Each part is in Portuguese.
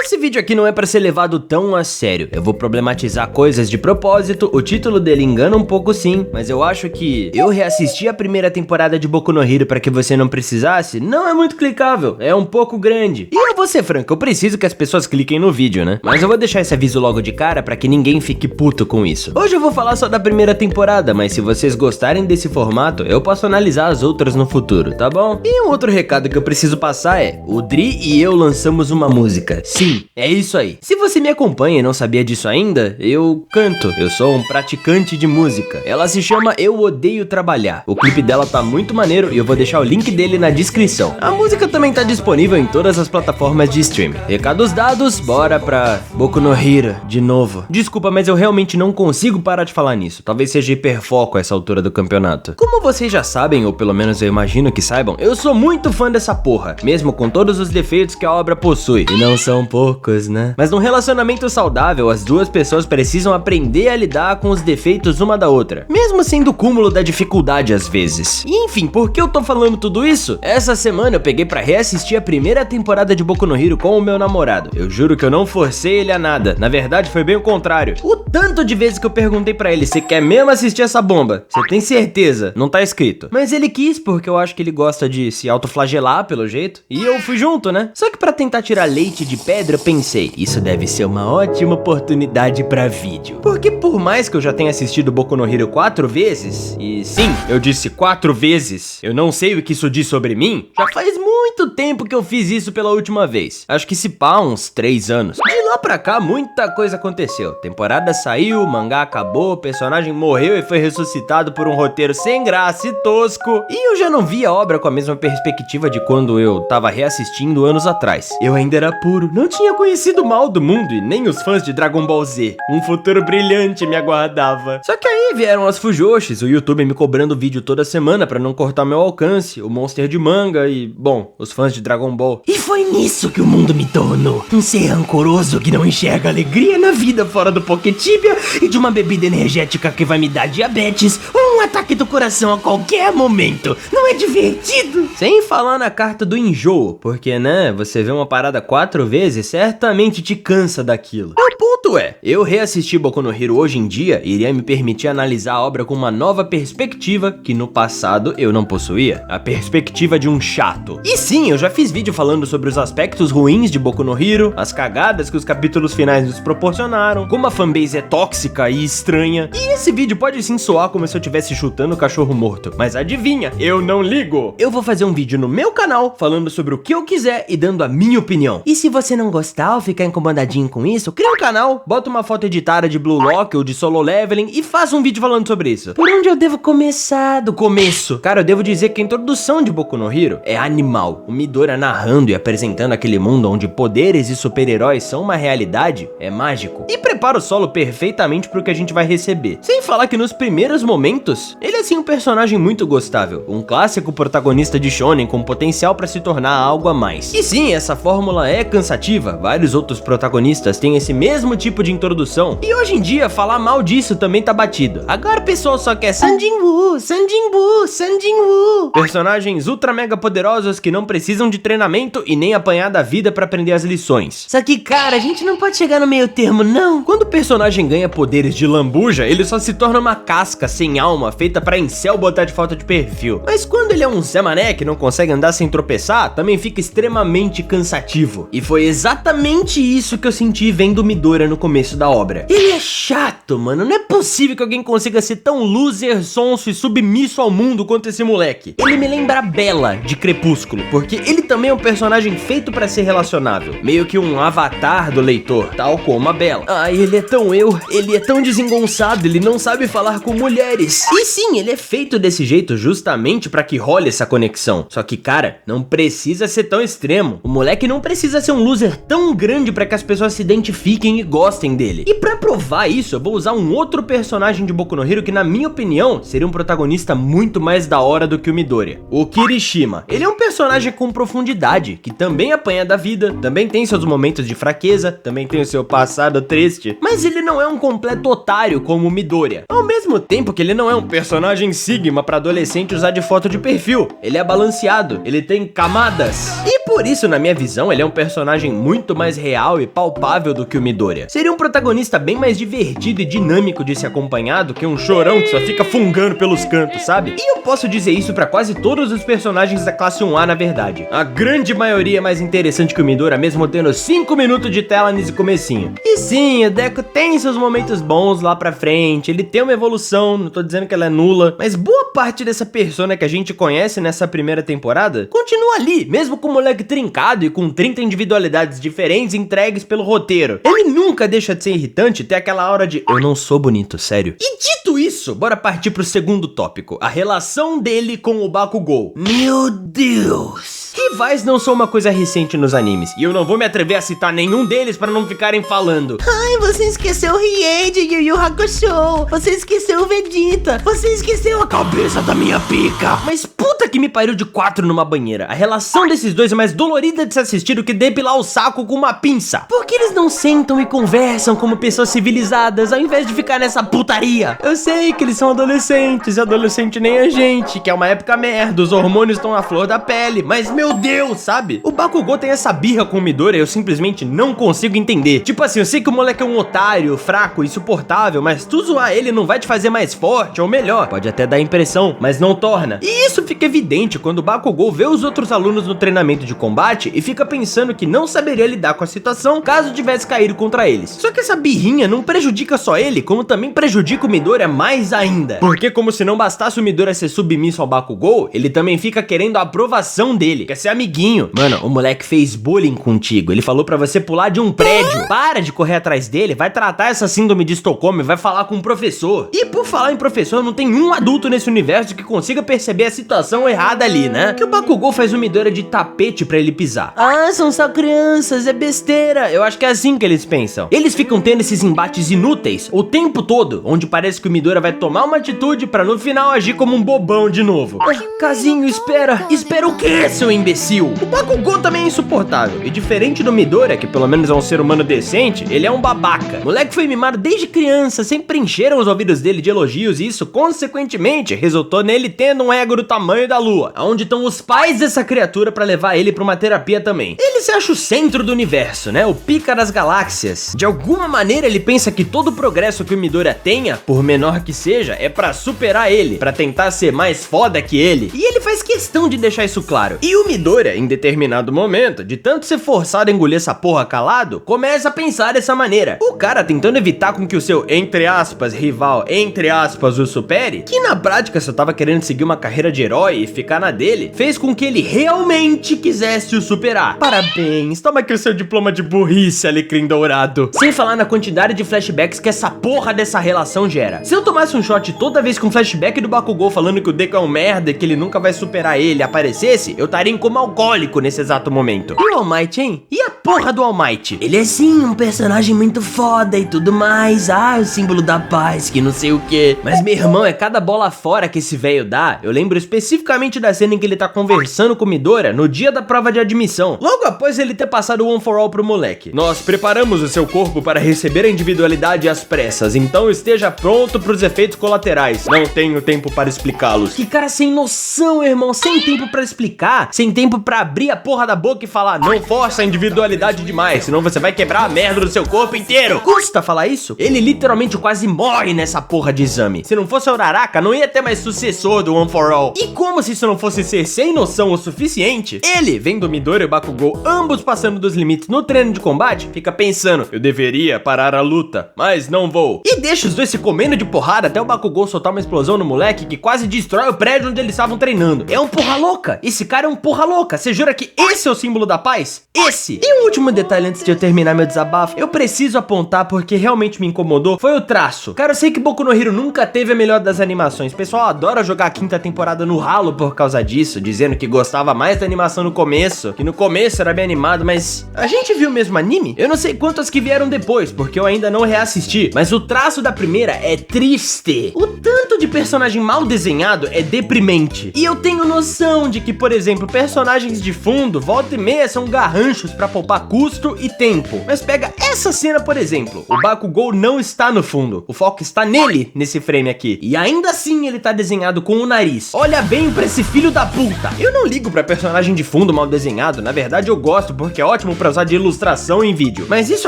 Esse vídeo aqui não é pra ser levado tão a sério. Eu vou problematizar coisas de propósito, o título dele engana um pouco sim, mas eu acho que eu reassistir a primeira temporada de Boku no Hero pra que você não precisasse, não é muito clicável, é um pouco grande. E eu vou ser franco, eu preciso que as pessoas cliquem no vídeo, né? Mas eu vou deixar esse aviso logo de cara pra que ninguém fique puto com isso. Hoje eu vou falar só da primeira temporada, mas se vocês gostarem desse formato, eu posso analisar as outras no futuro, tá bom? E um outro recado que eu preciso passar é, o Dri e eu lançamos uma música. Sim, é isso aí. Se você me acompanha e não sabia disso ainda, eu canto. Eu sou um praticante de música. Ela se chama Eu Odeio Trabalhar. O clipe dela tá muito maneiro e eu vou deixar o link dele na descrição. A música também tá disponível em todas as plataformas de streaming. Recados dados, bora pra Boku no Hero de novo. Desculpa, mas eu realmente não consigo parar de falar nisso. Talvez seja hiperfoco a essa altura do campeonato. Como vocês já sabem, ou pelo menos eu imagino que saibam, eu sou muito fã dessa porra, mesmo com todos os defeitos que a obra possui. E não são poucos, né? Mas num relacionamento saudável, as duas pessoas precisam aprender a lidar com os defeitos uma da outra, mesmo sendo o cúmulo da dificuldade às vezes. E enfim, por que eu tô falando tudo isso? Essa semana eu peguei pra reassistir a primeira temporada de Boku no Hero com o meu namorado. Eu juro que eu não forcei ele a nada, na verdade foi bem o contrário. O tanto de vezes que eu perguntei pra ele, você quer mesmo assistir essa bomba? Você tem certeza? Não tá escrito. Mas ele quis, porque eu acho que ele gosta de se autoflagelar pelo jeito, e eu fui junto, né? Só que pra tentar tirar leite de pedra, eu pensei, isso deve ser uma ótima oportunidade pra vídeo. Porque por mais que eu já tenha assistido Boku no Hero 4 vezes, e sim, eu disse 4 vezes, eu não sei o que isso diz sobre mim, já faz muito tempo que eu fiz isso pela última vez. Acho que se pá, uns 3 anos. De lá pra cá, muita coisa aconteceu. Temporada saiu, mangá acabou, personagem morreu e foi ressuscitado por um roteiro sem graça e tosco. E eu já não vi a obra com a mesma perspectiva de quando eu tava reassistindo anos atrás. Eu ainda era puro, não tinha conhecido o mal do mundo e nem os fãs de Dragon Ball Z. Um futuro brilhante me aguardava. Só que aí vieram as fujoshis, o YouTube me cobrando vídeo toda semana pra não cortar meu alcance, o monster de manga e, bom, os fãs de Dragon Ball. E foi nisso que o mundo me tornou. Um ser rancoroso que não enxerga alegria na vida fora do Poketibia e de uma bebida energética que vai me dar diabetes ou um ataque do coração a qualquer momento. Não é divertido? Sem falar na carta do enjoo, porque, né, você vê uma parada 4 vezes, certamente te cansa daquilo. O ponto é, eu reassistir Boku no Hero hoje em dia iria me permitir analisar a obra com uma nova perspectiva que no passado eu não possuía. A perspectiva de um chato. E sim, eu já fiz vídeo falando sobre os aspectos ruins de Boku no Hero, as cagadas que os capítulos finais nos proporcionaram, como a fanbase é tóxica e estranha. E esse vídeo pode sim soar como se eu estivesse chutando o cachorro morto, mas adivinha, eu não ligo. Eu vou fazer um vídeo no meu canal falando sobre o que eu quiser e dando a minha opinião. E se você não gostar ou ficar incomodadinho com isso, cria um canal, bota uma foto editada de Blue Lock ou de Solo Leveling e faça um vídeo falando sobre isso. Por onde eu devo começar? Do começo. Cara, eu devo dizer que a introdução de Boku no Hero é animal. O Midoriya narrando e apresentando aquele mundo onde poderes e super-heróis são uma realidade é mágico. E prepara o solo perfeitamente pro que a gente vai receber. Sem falar que nos primeiros momentos, ele é sim um personagem muito gostável. Um clássico protagonista de shonen com potencial pra se tornar algo a mais. E sim, essa fórmula é cansativa. Vários outros protagonistas têm esse mesmo tipo de introdução. E hoje em dia, falar mal disso também tá batido. Agora o pessoal só quer Sanjin Woo, Sanjin Woo, Sanjin Woo. Personagens ultra mega poderosos que não precisam de treinamento e nem apanhar da vida pra aprender as lições. Só que, cara, a gente não pode chegar no meio termo, não. Quando o personagem ganha poderes de lambuja, ele só se torna uma casca sem alma, feita pra incel botar de falta de perfil. Mas quando ele é um Zé Mané que não consegue andar sem tropeçar, também fica extremamente cansativo. E foi exatamente isso que eu senti vendo o Midoriya no começo da obra. Ele é chato, mano. Não é possível que alguém consiga ser tão loser, sonso e submisso ao mundo quanto esse moleque. Ele me lembra a Bella, de Crepúsculo, porque ele também é um personagem feito pra ser relacionável. Meio que um avatar do leitor, tal como a Bella. Ai, ele é tão ele é tão desengonçado, ele não sabe falar com mulheres. E sim, ele é feito desse jeito justamente pra que role essa conexão. Só que, cara, não precisa ser tão extremo. O moleque não precisa ser um loser tão grande pra que as pessoas se identifiquem e gostem dele. E pra provar isso, eu vou usar um outro personagem de Boku no Hero que, na minha opinião, seria um protagonista muito mais da hora do que o Midoriya. O Kirishima. Ele é um personagem com profundidade, que também apanha da vida, também tem seus momentos de fraqueza, também tem o seu passado triste, mas ele não é um completo otário como o Midoriya. Ao mesmo tempo que ele não é um personagem Sigma pra adolescente usar de foto de perfil. Ele é balanceado, ele tem camadas. E por isso, na minha visão, ele é um personagem muito mais real e palpável do que o Midoriya. Seria um protagonista bem mais divertido e dinâmico de se acompanhar do que um chorão que só fica fungando pelos cantos, sabe? E eu posso dizer isso pra quase todos os personagens da classe 1A, na verdade. A grande maioria é mais interessante que o Midoriya, mesmo tendo 5 minutos de tela nesse comecinho. E sim, o Deku tem seus momentos bons lá pra frente, ele tem uma evolução, não tô dizendo que ela é nula, mas boa parte dessa persona que a gente conhece nessa primeira temporada continua ali, mesmo com o moleque trincado e com 30 individualidades diferentes entregues pelo roteiro. Ele nunca deixa de ser irritante e ter aquela aura de eu não sou bonito, sério. E dito isso, bora partir pro segundo tópico, a relação dele com o Bakugou. Meu Deus! Rivais não são uma coisa recente nos animes, e eu não vou me atrever a citar nenhum deles pra não ficarem falando. Ai, você esqueceu o Riei de Yu Yu Hakusho. Você esqueceu o Vegeta. Você esqueceu a cabeça da minha pica. Mas puta que me pariu de 4 numa banheira. A relação desses dois é mais dolorida de se assistir do que depilar o saco com uma pinça. Por que eles não sentam e conversam como pessoas civilizadas, ao invés de ficar nessa putaria? Eu sei que eles são adolescentes, e adolescente nem a gente, que é uma época merda, os hormônios estão à flor da pele, mas meu Deus, sabe? O Bakugou tem essa birra com o Midoriya, eu simplesmente não consigo entender. Tipo assim, eu sei que o moleque é um otário, fraco, insuportável, mas tu zoar ele não vai te fazer mais forte, ou melhor, pode até dar impressão, mas não torna. E isso fica evidente quando o Bakugou vê os outros alunos no treinamento de combate e fica pensando que não saberia lidar com a situação caso tivesse caído contra eles. Só que essa birrinha não prejudica só ele, como também prejudica o Midoriya mais ainda. Porque como se não bastasse o Midoriya ser submisso ao Bakugou, ele também fica querendo a aprovação dele, quer ser amiguinho. Mano, o moleque fez bullying contigo, ele falou pra você pular de um prédio. Para de correr atrás dele, vai tratar essa síndrome de Estocolmo e vai falar com um professor. E por falar em professor, não tem um adulto nesse universo que consiga perceber a situação errada ali, né? Que o Bakugou faz o Midoriya de tapete pra ele pisar. Ah, são só crianças, é besteira. Eu acho que é assim que eles pensam. Eles ficam tendo esses embates inúteis o tempo todo, onde parece que o Midoriya vai tomar uma atitude pra no final agir como um bobão de novo. Casinho, espera. Espera o quê, seu imbecil? O Bakugou também é insuportável. E diferente do Midoriya, que pelo menos é um ser humano decente, ele é um babaca. O moleque foi mimado desde criança, sempre encheram os ouvidos dele de elogios e isso, consequentemente, resultou nele tendo um ego do tamanho da lua. Onde estão os pais dessa criatura pra levar ele pra uma terapia também. Ele se acha o centro do universo, né? O pica das galáxias. De alguma maneira ele pensa que todo o progresso que o Midoriya tenha, por menor que seja, é pra superar ele, pra tentar ser mais foda que ele. E ele faz questão de deixar isso claro. E o Midoriya, em determinado momento, de tanto ser forçado a engolir essa porra calado, começa a pensar dessa maneira. O cara tentando evitar com que o seu, entre aspas, rival, entre aspas, o supere, que na prática só tava querendo seguir uma carreira de herói e ficar na dele, fez com que ele realmente quisesse o superar. Parabéns, toma aqui o seu diploma de burrice, alecrim dourado. Sem falar na quantidade de flashbacks que essa porra dessa relação gera. Se eu tomasse um shot toda vez que um flashback do Bakugou falando que o Deku é um merda e que ele nunca vai superar ele aparecesse, eu estaria em coma alcoólico nesse exato momento. E o All Might, hein? E a porra do All Might? Ele é sim um personagem muito foda e tudo mais. Ah, o símbolo da paz, que não sei o que. Mas meu irmão, é cada bola fora que esse velho dá. Eu lembro especificamente da cena em que ele tá conversando com o Midoriya no dia da prova de admissão, logo após ele ter passado o One for All pro moleque. Nós preparamos o seu corpo para receber a individualidade às pressas, então esteja pronto pros efeitos colaterais. Não tenho tempo para explicá-los. Que cara sem noção, irmão, sem tempo pra explicar, sem tempo pra abrir a porra da boca e falar, não força a individualidade demais, senão você vai quebrar a merda do seu corpo inteiro. Custa falar isso? Ele literalmente quase morre nessa porra de exame. Se não fosse o Uraraka, não ia ter mais sucessor do One for All. E como se isso não fosse ser sem noção o suficiente, ele, vendo o Midoriya e o Bakugou ambos passando dos limites no treino de combate, fica pensando, eu deveria parar a luta, mas não vou. E deixa os dois se comendo de porrada até o Bakugou soltar uma explosão no moleque que quase destrói o prédio onde eles estavam treinando. É um porra louca. Esse cara é um porra porra louca, você jura que esse é o símbolo da paz? Esse! E um último detalhe antes de eu terminar meu desabafo, eu preciso apontar porque realmente me incomodou, foi o traço. Cara, eu sei que Boku no Hero nunca teve a melhor das animações, o pessoal adora jogar a quinta temporada no ralo por causa disso, dizendo que gostava mais da animação no começo, que no começo era bem animado, mas a gente viu o mesmo anime? Eu não sei quantas que vieram depois, porque eu ainda não reassisti, mas o traço da primeira é triste. O tanto de personagem mal desenhado é deprimente. E eu tenho noção de que, por exemplo, personagens de fundo, volta e meia, são garranchos pra poupar custo e tempo. Mas pega essa cena, por exemplo. O Bakugou não está no fundo. O foco está nele, nesse frame aqui. E ainda assim ele tá desenhado com o nariz. Olha bem pra esse filho da puta. Eu não ligo pra personagem de fundo mal desenhado. Na verdade eu gosto, porque é ótimo pra usar de ilustração em vídeo. Mas isso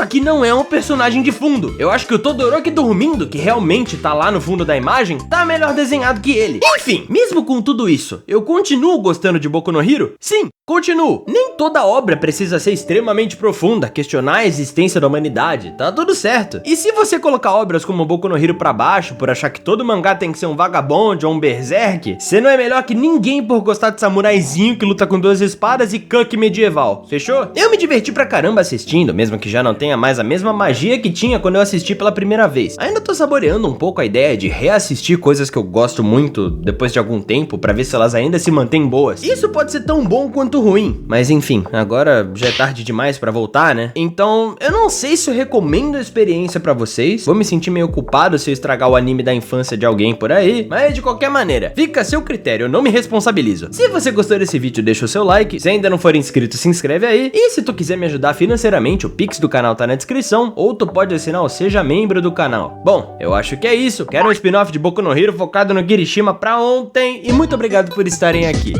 aqui não é um personagem de fundo. Eu acho que o Todoroki dormindo, que realmente tá lá no fundo da imagem, tá melhor desenhado que ele. Enfim, mesmo com tudo isso, eu continuo gostando de Boku no Hero? Sim, continuo. Nem toda obra precisa ser extremamente profunda, questionar a existência da humanidade, tá tudo certo. E se você colocar obras como Boku no Hero pra baixo, por achar que todo mangá tem que ser um vagabond ou um berserk, você não é melhor que ninguém por gostar de samuraizinho que luta com 2 espadas e cuck medieval, fechou? Eu me diverti pra caramba assistindo, mesmo que já não tenha mais a mesma magia que tinha quando eu assisti pela primeira vez. Ainda tô saboreando um pouco a ideia de reassistir coisas que eu gosto muito depois de algum tempo, pra ver se elas ainda se mantêm boas. Isso pode ser tão bom quanto ruim, mas enfim, agora já é tarde demais pra voltar, né? Então, eu não sei se eu recomendo a experiência pra vocês, vou me sentir meio culpado se eu estragar o anime da infância de alguém por aí, mas de qualquer maneira, fica a seu critério, eu não me responsabilizo. Se você gostou desse vídeo, deixa o seu like, se ainda não for inscrito, se inscreve aí, e se tu quiser me ajudar financeiramente, o Pix do canal tá na descrição, ou tu pode assinar o Seja Membro do canal. Bom, eu acho que é isso, quero um spin-off de Boku no Hero focado no Kirishima pra ontem, e muito obrigado por estarem aqui.